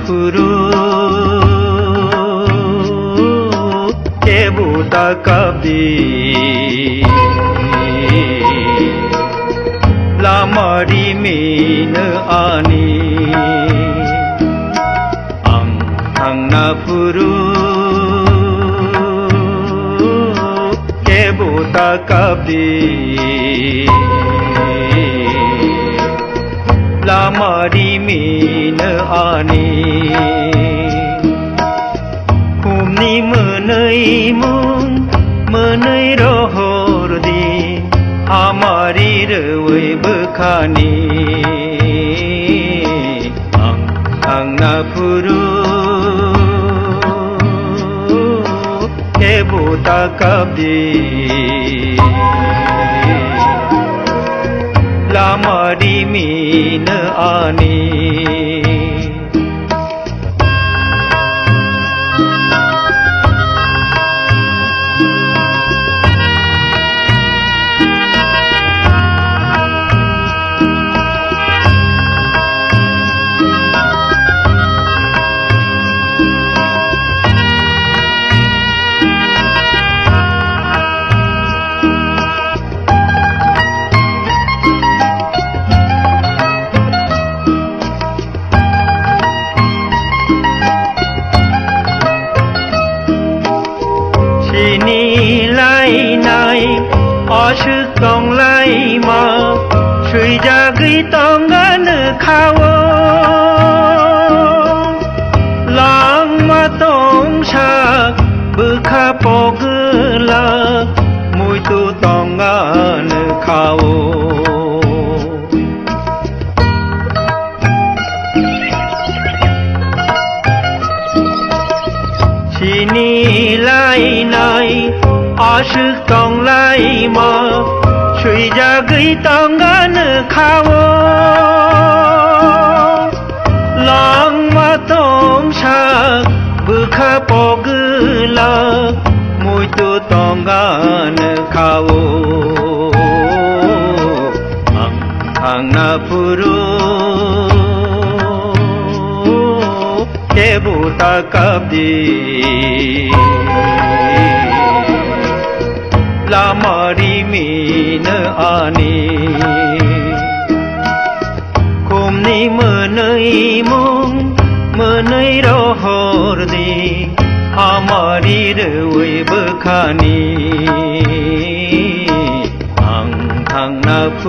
furu kebuta kabdi lamari min ani ang furu kebuta kabdi lamari min ani humni menai mung menai rohor di amari rewai bekhani ang nafuru kebuta kabdi lamari min ani nilai nai ashuk tong lai ma shui jagui tong gan khawo lang ma tong sha bukha pogla mui tu tong gan khawo nilai nai ashuk tong lai ma shui jagui tong gan khawo lang ma tong sha bukha pogla mui tu tong gan khawo ang nafuru kebuta kabdi lamari min ani kumni menai mung menai rohor di amari rewai bekhani ang nafuru